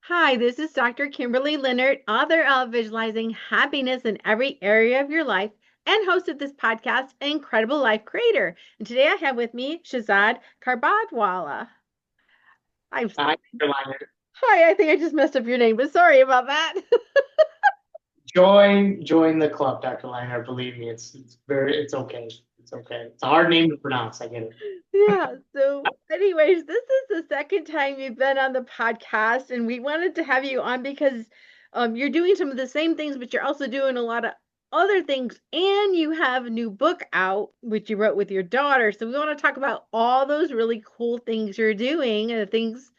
Hi, this is Dr. Kimberley Linert, author of Visualizing Happiness in Every Area of Your Life and host of this podcast, Incredible Life Creator. And today I have with me Shazad Carbaidwala. I'm Hi, Carolina. Hi, I think I just messed up your name, but sorry about that. Join the club, Dr. Liner. Believe me, it's okay. It's okay. It's a hard name to pronounce. I get it. Yeah, so anyways, this is the second time you've been on the podcast, and we wanted to have you on because you're doing some of the same things, but you're also doing a lot of other things, and you have a new book out, which you wrote with your daughter. So we want to talk about all those really cool things you're doing and the things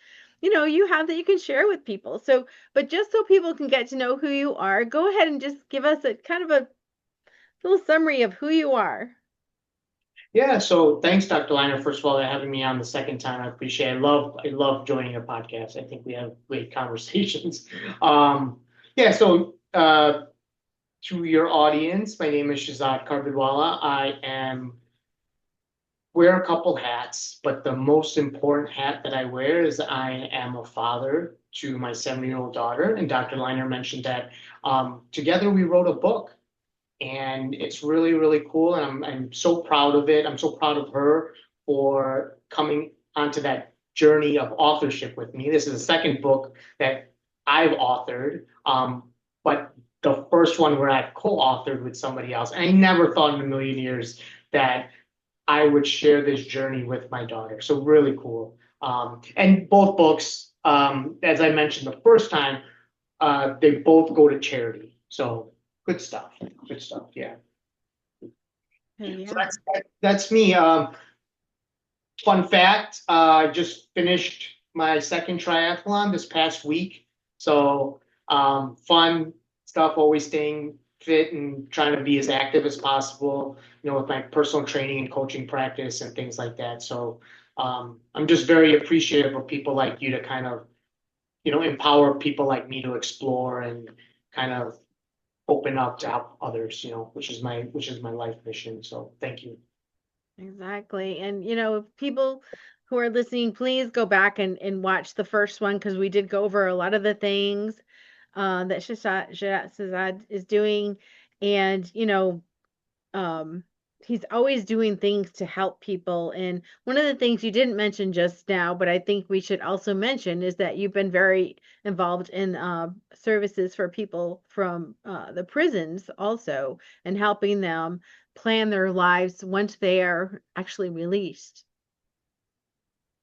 you have that you can share with people. So, but just so people can get to know who you are, go ahead and just give us a kind of a little summary of who you are. Yeah. So thanks, Dr. Liner. First of all, for having me on the second time. I appreciate it. I love joining your podcast. I think we have great conversations. Yeah. To your audience, my name is Shazad Carbaidwala. Wear a couple hats, but the most important hat that I wear is I am a father to my 7-year-old daughter. And Dr. Liner mentioned that together we wrote a book, and it's really, really cool. And I'm so proud of it. I'm so proud of her for coming onto that journey of authorship with me. This is the second book that I've authored, but the first one where I've co-authored with somebody else. And I never thought in a million years that I would share this journey with my daughter. So really cool. And both books, as I mentioned the first time, they both go to charity. So good stuff. Good stuff. Yeah. Okay, So yeah. that's me. Fun fact: I just finished my second triathlon this past week. So fun stuff. Always staying fit and trying to be as active as possible. With my personal training and coaching practice and things like that. So I'm just very appreciative of people like you to kind of empower people like me to explore and kind of open up to help others. Which is my life mission. So thank you. Exactly. And if people who are listening, please go back and watch the first one because we did go over a lot of the things that Shazad is doing. And, um, he's always doing things to help people. And one of the things you didn't mention just now, but I think we should also mention is that you've been very involved in services for people from the prisons also and helping them plan their lives once they are actually released.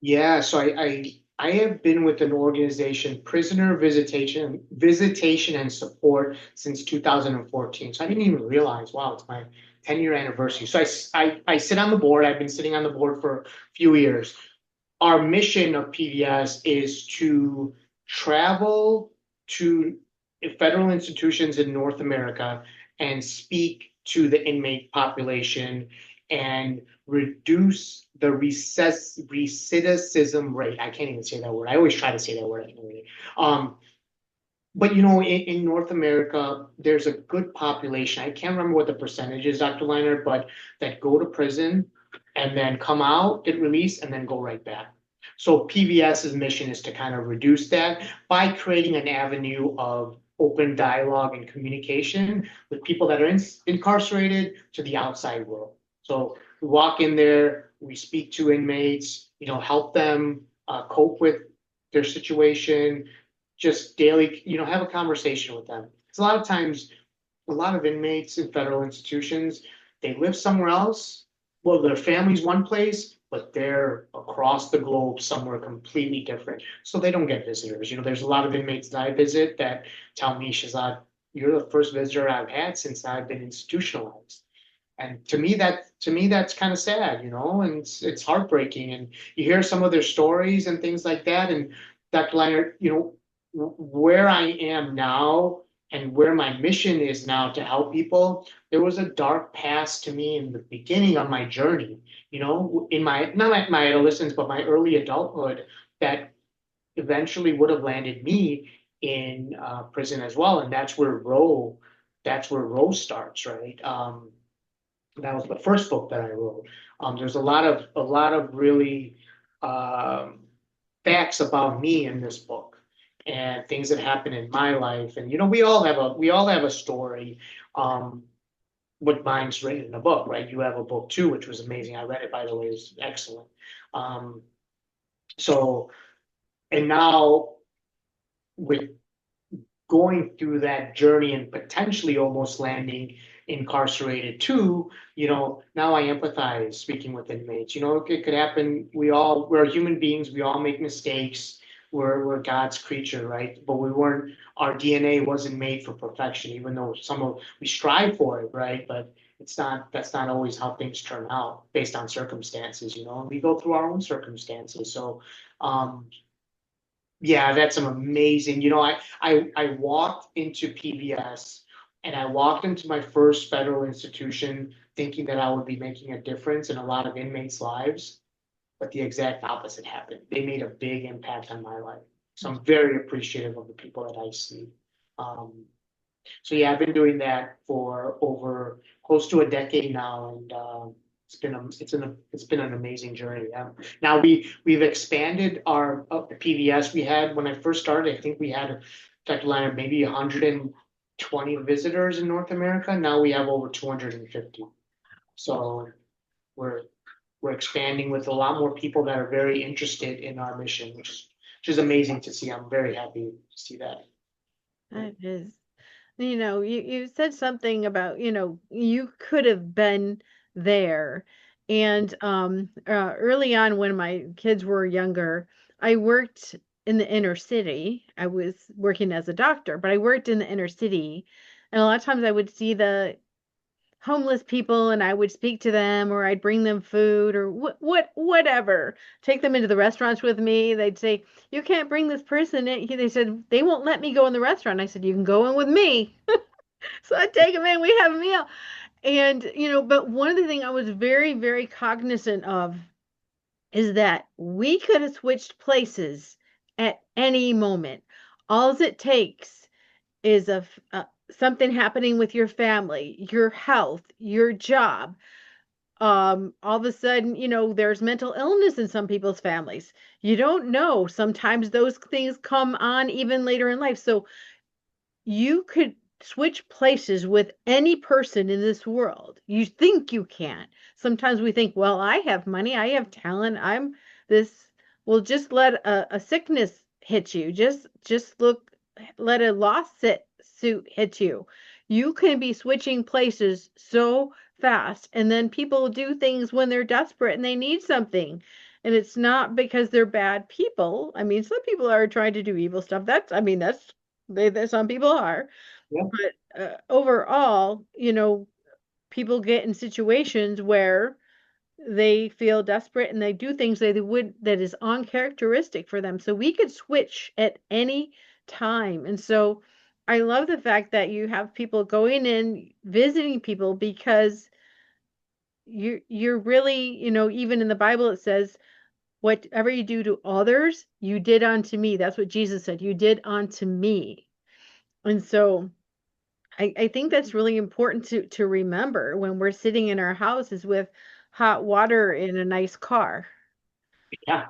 Yeah, so I have been with an organization, Prisoner Visitation and Support, since 2014. So I didn't even realize, wow, it's my 10-year anniversary. So I sit on the board. I've been sitting on the board for a few years. Our mission of PVS is to travel to federal institutions in North America and speak to the inmate population and reduce the recidivism rate. I can't even say that word. I always try to say that word. Um, but in North America, there's a good population. I can't remember what the percentage is, Dr. Liner, but that go to prison and then come out, get released, and then go right back. So PBS's mission is to kind of reduce that by creating an avenue of open dialogue and communication with people that are incarcerated to the outside world. So we walk in there, we speak to inmates, help them cope with their situation, just daily, have a conversation with them. It's a lot of times, a lot of inmates in federal institutions, they live somewhere else. Well, their family's one place, but they're across the globe somewhere completely different. So they don't get visitors. There's a lot of inmates that I visit that tell me, Shazad, you're the first visitor I've had since I've been institutionalized. And to me that's kind of sad, and it's heartbreaking. And you hear some of their stories and things like that. And Dr. Leonard, where I am now and where my mission is now to help people, there was a dark past to me in the beginning of my journey, in my not like my adolescence, but my early adulthood that eventually would have landed me in prison as well. And that's where Roe starts, right? That was the first book that I wrote. There's a lot of really um, facts about me in this book. and things that happen in my life. And, you know, we all have a story. Um, what mine's written in a book, right? You have a book too, which was amazing. I read it, by the way, it was excellent. Um, so, and now with going through that journey and potentially almost landing incarcerated too, you know, now I empathize speaking with inmates. You know, it could happen. We're human beings. We all make mistakes. We're God's creature, right? But our DNA wasn't made for perfection, even though we strive for it, right? But that's not always how things turn out based on circumstances, you know, and we go through our own circumstances. So, um, yeah, that's some amazing. You know, I walked into PBS and I walked into my first federal institution thinking that I would be making a difference in a lot of inmates' lives, but the exact opposite happened. They made a big impact on my life. So I'm very appreciative of the people that I see. Um, so yeah, I've been doing that for over close to a decade now, and it's been an amazing journey. Yeah. Now we've expanded our PBS. We had when I first started, I think we had Dr. Leonard maybe 120 visitors in North America. Now we have over 250. So we're we're expanding with a lot more people that are very interested in our mission, which is amazing to see. I'm very happy to see that. That is, you said something about, you could have been there. And early on when my kids were younger, I worked in the inner city. I was working as a doctor, but I worked in the inner city. And a lot of times I would see the homeless people and I would speak to them or I'd bring them food or whatever. Take them into the restaurants with me. They'd say, "You can't bring this person in." They said, "They won't let me go in the restaurant." I said, "You can go in with me." So I'd take them in, we have a meal. And, but one of the things I was very, very cognizant of is that we could have switched places at any moment. All it takes is something happening with your family, your health, your job. All of a sudden, there's mental illness in some people's families. You don't know. Sometimes those things come on even later in life. So you could switch places with any person in this world. You think you can. Sometimes we think, well, I have money, I have talent, I'm this. Well, just let a sickness hit you. Just let a suit hit you. You can be switching places so fast, and then people do things when they're desperate and they need something. And it's not because they're bad people. I mean, some people are trying to do evil stuff. That's some people are, Yeah. but overall, people get in situations where they feel desperate and they do things that is uncharacteristic for them. So we could switch at any time. And so I love the fact that you have people going in visiting people because you're really, even in the Bible it says, whatever you do to others, you did unto me. That's what Jesus said. You did unto me. And so I think that's really important to remember when we're sitting in our houses with hot water in a nice car. Yeah.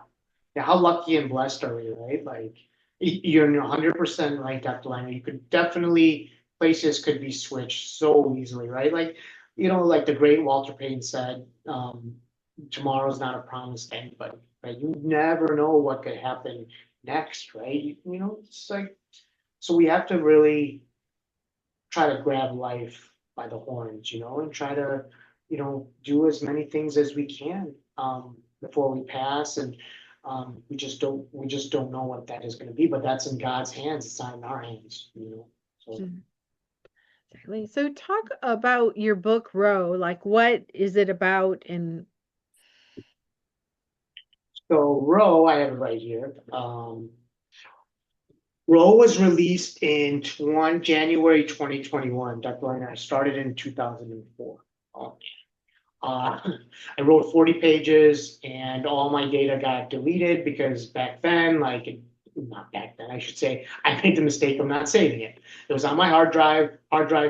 Yeah, how lucky and blessed are we, right? Like you're 100% right, Dr. Liner. You could definitely places could be switched so easily, right? Like, you know, like the great Walter Payton said, tomorrow's not a promise to anybody, right? You never know what could happen next, right? You know, it's like so we have to really try to grab life by the horns, you know, and try to, you know, do as many things as we can before we pass. And we just don't know what that is going to be. But that's in God's hands. It's not in our hands, you know. So, Mhm. Exactly. So talk about your book, Row. Like, what is it about? And so Roe, I have it right here. Roe was released in January 2021. Dr. Liner, I started in 2004. Uh, I wrote 40 pages and all my data got deleted because back then, not back then, I should say, I made the mistake of not saving it. It was on my hard drive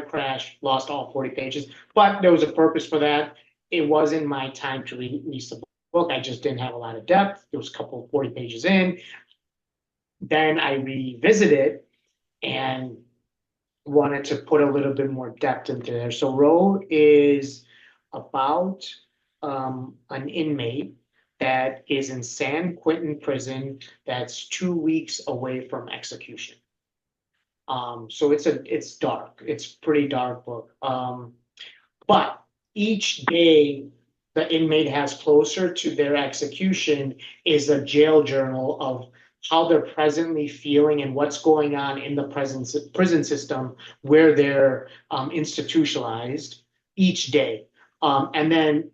crashed, lost all 40 pages, but there was a purpose for that. It wasn't my time to release the book. I just didn't have a lot of depth. There was a couple of 40 pages in. then I revisited it and wanted to put a little bit more depth into there. So Roe is about an inmate that is in San Quentin prison that's 2 weeks away from execution. So it's dark. It's pretty dark book. But each day the inmate has closer to their execution is a jail journal of how they're presently feeling and what's going on in the prison system where they're institutionalized each day. And then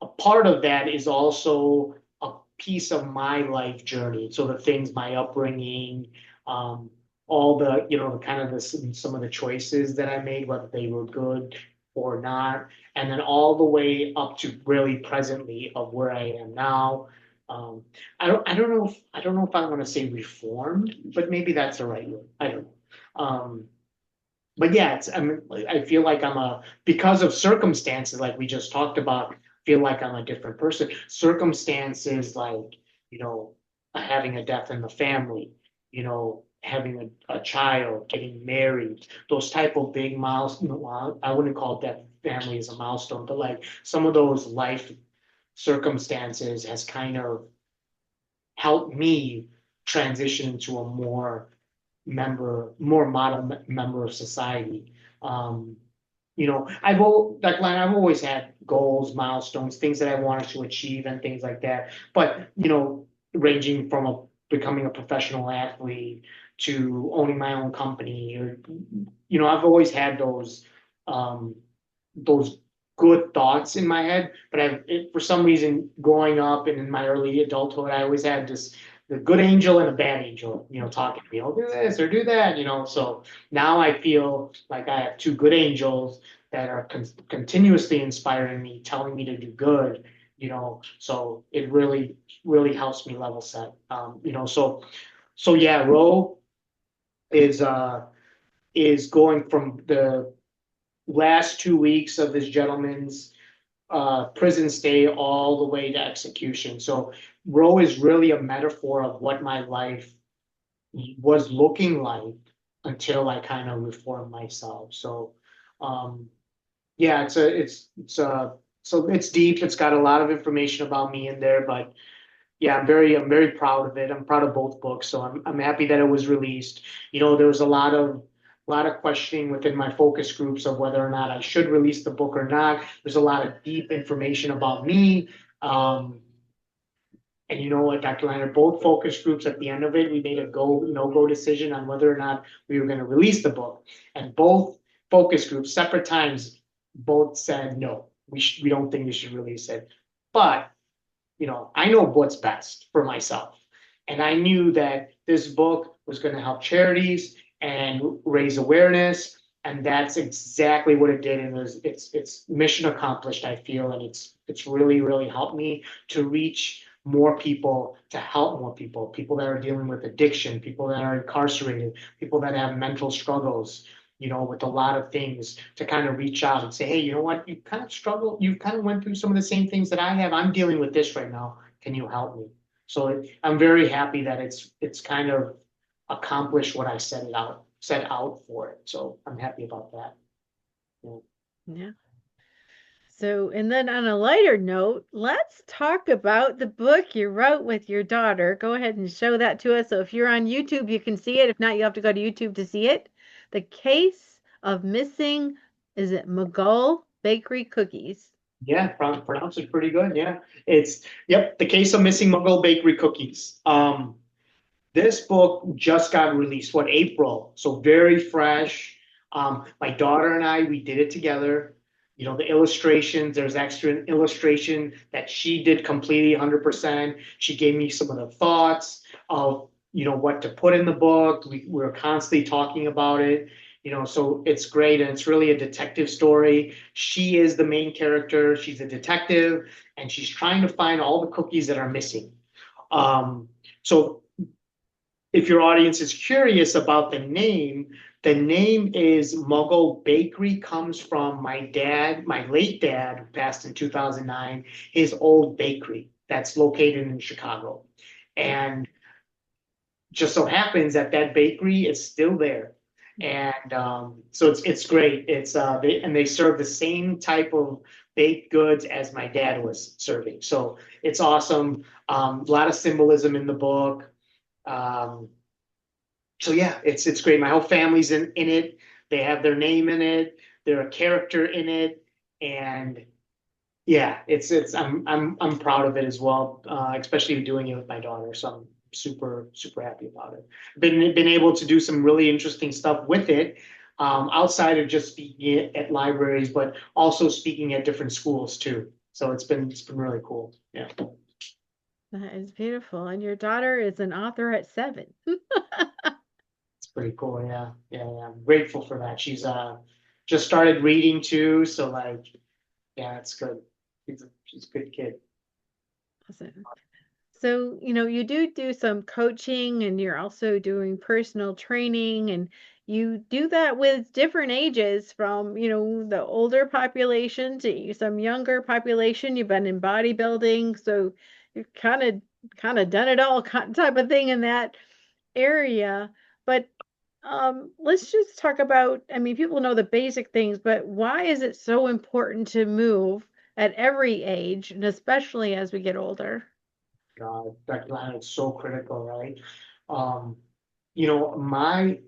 a part of that is also a piece of my life journey. So the things, my upbringing, um, all the, the kind of some of the choices that I made, whether they were good or not, and then all the way up to really presently of where I am now. I don't know if I want to say reformed, but maybe that's the right word. I don't know. But yeah, I feel like because of circumstances like we just talked about, feel like I'm a different person. Circumstances like, you know, having a death in the family, having a child, getting married, those type of big milestones. Well, I wouldn't call death family as a milestone, but like some of those life circumstances has kind of helped me transition into a more model member of society. Um, I've always had goals, milestones, things that I wanted to achieve and things like that. But, ranging from becoming a professional athlete to owning my own company or, I've always had those good thoughts in my head, but for some reason, growing up and in my early adulthood, I always had the good angel and a bad angel, talking to me, oh, do this or do that, So now I feel like I have two good angels that are continuously inspiring me, telling me to do good, So it really, really helps me level set. So yeah, Ro is is going from the last 2 weeks of this gentleman's prison stay all the way to execution. So Roe is really a metaphor of what my life was looking like until I kind of reformed myself. So um, yeah, so it's deep. It's got a lot of information about me in there, but yeah, I'm very proud of it. I'm proud of both books, so I'm happy that it was released. There was a lot of questioning within my focus groups of whether or not I should release the book or not. There's a lot of deep information about me. Um, and you know what, Dr. Liner, both focus groups at the end of it, we made a go, no go decision on whether or not we were going to release the book. And both focus groups, separate times, both said no, we don't think we should release it. But I know what's best for myself. And I knew that this book was going to help charities and raise awareness. And that's exactly what it did. And it's mission accomplished, I feel. And it's really, really helped me to reach more people, to help more people that are dealing with addiction, people that are incarcerated, people that have mental struggles, with a lot of things to kind of reach out and say, hey, you know what, you kind of struggle, you kind of went through some of the same things that I have. I'm dealing with this right now. Can you help me? So I'm very happy that it's kind of accomplished what I set out for it. So I'm happy about that. Yeah. Yeah. So, and then on a lighter note, let's talk about the book you wrote with your daughter. Go ahead and show that to us. So, if you're on YouTube, you can see it. If not, you have to go to YouTube to see it. The Case of Missing, is it Mughal Bakery Cookies? Yeah, pronounce it pretty good. Yeah. Yep, The Case of Missing Muggle Bakery Cookies. This book just got released, April? So very fresh. My daughter and I, we did it together. The illustrations, there's extra illustration that she did completely 100%. She gave me some of the thoughts of, what to put in the book. We were constantly talking about it, so it's great. And it's really a detective story. She is the main character. She's a detective and she's trying to find all the cookies that are missing. So if your audience is curious about the name is Muggle Bakery, comes from my late dad, who passed in 2009, his old bakery that's located in Chicago. And just so happens that that bakery is still there. And so it's great. It's they serve the same type of baked goods as my dad was serving. So it's awesome. A lot of symbolism in the book. Um, so yeah, it's great. My whole family's in it. They have their name in it. They're a character in it, and yeah, it's I'm proud of it as well, especially doing it with my daughter. So I'm super happy about it. Been able to do some really interesting stuff with it, outside of just speaking at libraries, but also speaking at different schools too. So it's been really cool. Yeah, That is beautiful. And your daughter is an author at 7. it's pretty cool. Yeah. I'm grateful for that. She's just started reading too, so like yeah, it's good. She's a good kid. Awesome. So, you do some coaching and you're also doing personal training and you do that with different ages from, the older population to some younger population. You've been in bodybuilding, so you've kind of done it all type of thing in that area. But let's just talk about, I mean, people know the basic things, but why is it so important to move at every age and especially as we get older? Dr. Lana, it's so critical, right? Um, my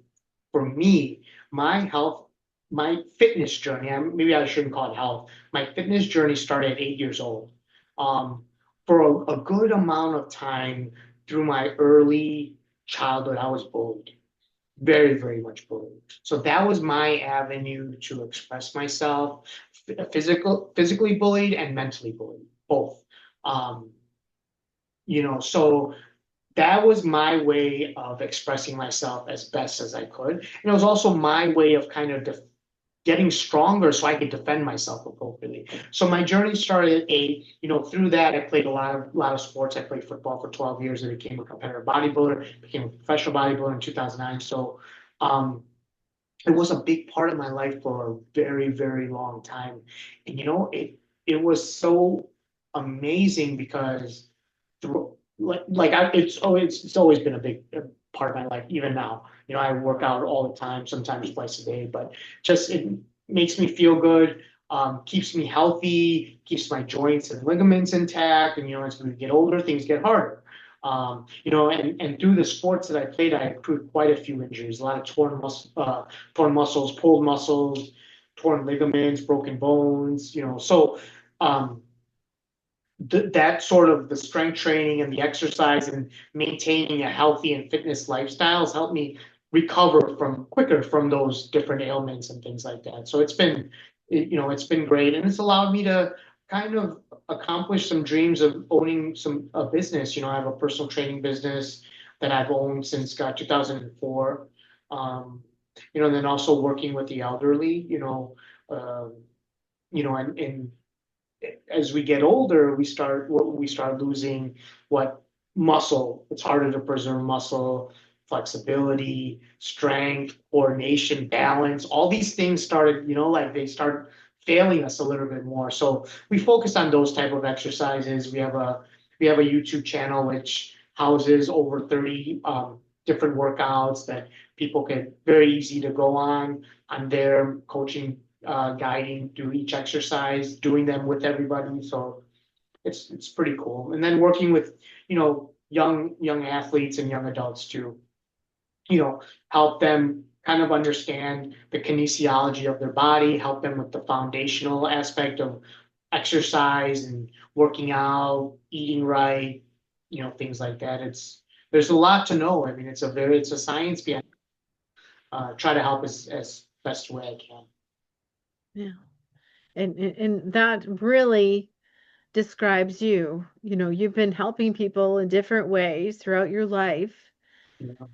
for me, my health, my fitness journey, maybe I shouldn't call it health. My fitness journey started at 8 years old. Um, for a good amount of time through my early childhood, I was bullied, very much bullied. So that was my avenue to express myself, physically bullied and mentally bullied, both. Um, so that was my way of expressing myself as best as I could. And it was also my way of kind of getting stronger so I could defend myself appropriately. So my journey started at 8. Through that, I played a lot of sports. I played football for 12 years. I became a competitive bodybuilder, became a professional bodybuilder in 2009. So um, it was a big part of my life for a very long time. And it was so amazing because it's always been a big part of my life, even now. I work out all the time, sometimes twice a day, but just it makes me feel good, keeps me healthy, keeps my joints and ligaments intact. And as we get older, things get harder. And through the sports that I played, I accrued quite a few injuries, a lot of torn muscles, pulled muscles, torn ligaments, broken bones. So um, that sort of the strength training and the exercise and maintaining a healthy and fitness lifestyle has helped me recover from quicker from those different ailments and things like that. So it's been great, and it's allowed me to kind of accomplish some dreams of owning a business. I have a personal training business that I've owned since 2004. And then also working with the elderly. Um, and as we get older, we start losing what muscle. It's harder to preserve muscle, flexibility, strength, coordination, balance. All these things started, like they start failing us a little bit more. So we focus on those type of exercises. We have a YouTube channel which houses over 30 different workouts that people can very easy to go on. I'm there coaching, guiding through each exercise, doing them with everybody. So it's pretty cool. And then working with young athletes and young adults to help them kind of understand the kinesiology of their body, help them with the foundational aspect of exercise and working out, eating right, things like that. There's a lot to know. I mean, it's a science behind. Try to help as best way I can. Yeah. And that really describes you. You've been helping people in different ways throughout your life. You know?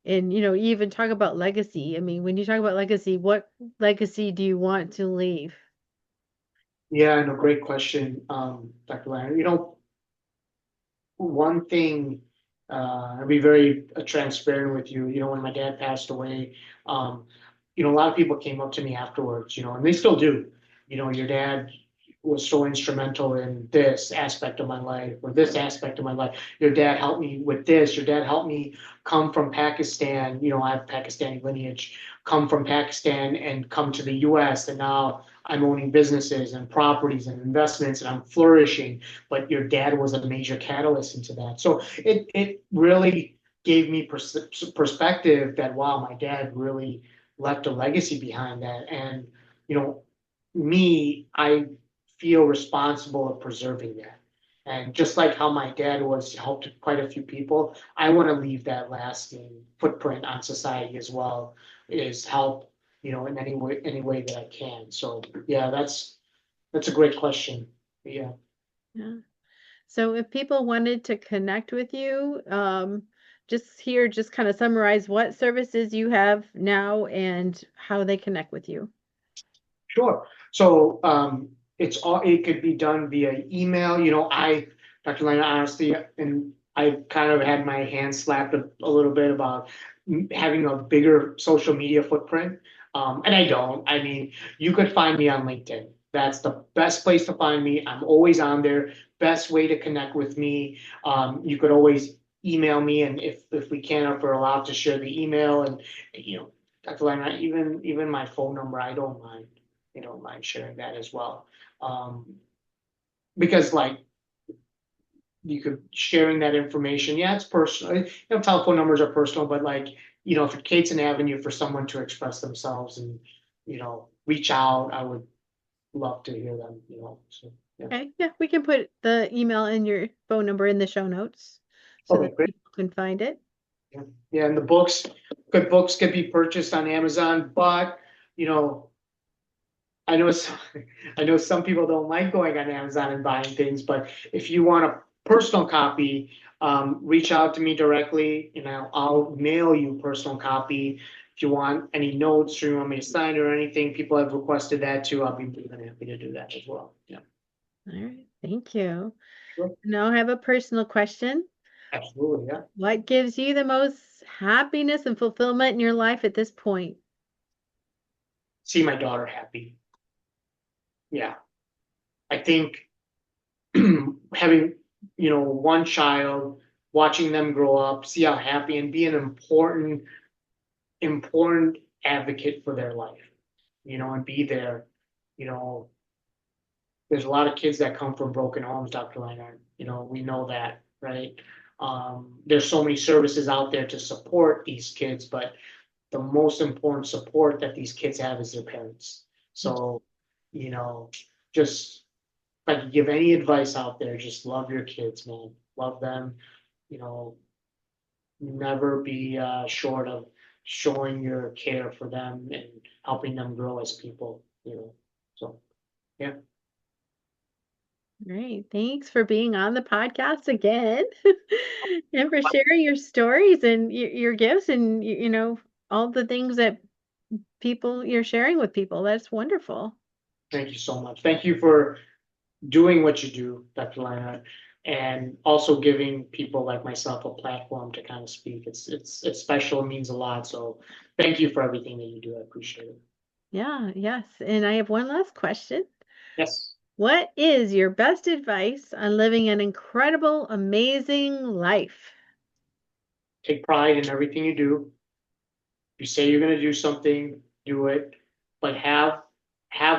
And you even talk about legacy. I mean, when you talk about legacy, what legacy do you want to leave? Yeah, no, great question, Dr. Leonard. One thing, I'll be very transparent with you. When my dad passed away, um, a lot of people came up to me afterwards, and they still do. Your dad. was so instrumental in this aspect of my life or this aspect of my life. Your dad helped me with this. Your dad helped me come from Pakistan. You know, I have Pakistani lineage, come from Pakistan and come to the US. And now I'm owning businesses and properties and investments and I'm flourishing. But your dad was a major catalyst into that. So it really gave me perspective that, wow, my dad really left a legacy behind that. And, you know, me, I feel responsible of preserving that. And just like how my dad was helped quite a few people, I want to leave that lasting footprint on society as well, is help, you know, in any way that I can. So yeah, that's a great question. Yeah. Yeah. So if people wanted to connect with you, just kind of summarize what services you have now and how they connect with you. Sure. So it could be done via email. You know, Dr. Lena, honestly, and I kind of had my hand slapped a little bit about having a bigger social media footprint. And I don't. I mean, you could find me on LinkedIn. That's the best place to find me. I'm always on there. Best way to connect with me. You could always email me, and if we can, if we're allowed to share the email, and you know, Dr. Lena, even my phone number, I don't mind, you know, mind sharing that as well. Because like you could sharing that information, yeah, it's personal. You know, telephone numbers are personal, but like, you know, if it creates an avenue for someone to express themselves and, you know, reach out, I would love to hear them, you know. So yeah. Okay, yeah, we can put the email and your phone number in the show notes so Okay, that great. people can find it. Yeah. Yeah, and the good books can be purchased on Amazon, but you know, I know some, I know some people don't like going on Amazon and buying things, but if you want a personal copy, reach out to me directly. You know, I'll mail you a personal copy. If you want any notes or you want me to sign or anything, people have requested that too. I'll be more than happy to do that as well. Yeah, All right, thank you. sure. Now I have a personal question. Absolutely. Yeah. What gives you the most happiness and fulfillment in your life at this point? See my daughter happy. Yeah. I think having, you know, one child, watching them grow up, see how happy and be an important advocate for their life, you know, and be there. You know, there's a lot of kids that come from broken homes, Dr. Linert. You know, we know that, right? There's so many services out there to support these kids, but the most important support that these kids have is their parents. So, you know, just if I could give any advice out there, just love your kids, man. Love them. You know, never be short of showing your care for them and helping them grow as people, you know. So yeah, Great. Thanks for being on the podcast again and for sharing your stories and your gifts and, all the things that you're sharing with people. That's wonderful. thank you so much. Thank you for doing what you do, Dr. Lina, and also giving people like myself a platform to kind of speak. It's special, it means a lot. So thank you for everything that you do. I appreciate it. Yeah, yes. And I have one last question. Yes. What is your best advice on living an incredible, amazing life? Take pride in everything you do. You say you're going to do something, do it, but have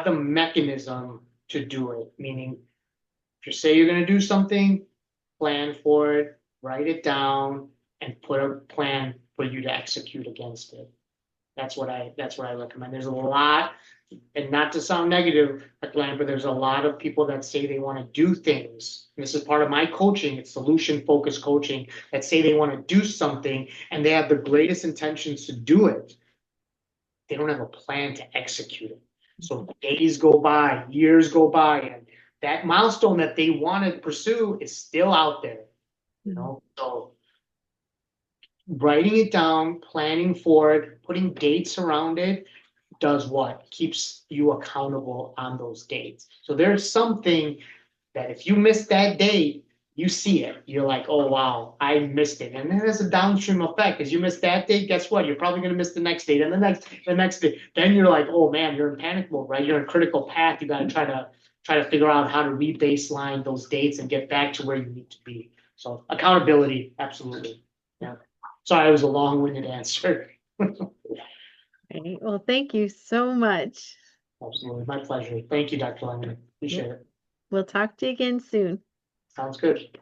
the mechanism to do it. Meaning, if you say you're going to do something, plan for it, write it down, and put a plan for you to execute against it. That's what I recommend. There's a lot, and not to sound negative, but there's a lot of people that say they want to do things. And this is part of my coaching. It's solution focused coaching that say they want to do something and they have the greatest intentions to do it. They don't have a plan to execute it. So days go by, years go by, and that milestone that they want to pursue is still out there. You Mhm. know, so writing it down, planning for it, putting dates around it does what? Keeps you accountable on those dates. So there's something that if you miss that date, you see it. You're like, oh wow, I missed it. And then there's a downstream effect. Because you miss that date, guess what? You're probably gonna miss the next date and the next day. Then you're like, oh man, you're in panic mode, right? You're in critical path. You gotta try to try to figure out how to re-baseline those dates and get back to where you need to be. So accountability, absolutely. Yeah. Sorry, it was a long-winded answer. Okay. Well, thank you so much. Absolutely. My pleasure. Thank you, Dr. Lemon. Yep. Appreciate it. We'll talk to you again soon. Sounds good.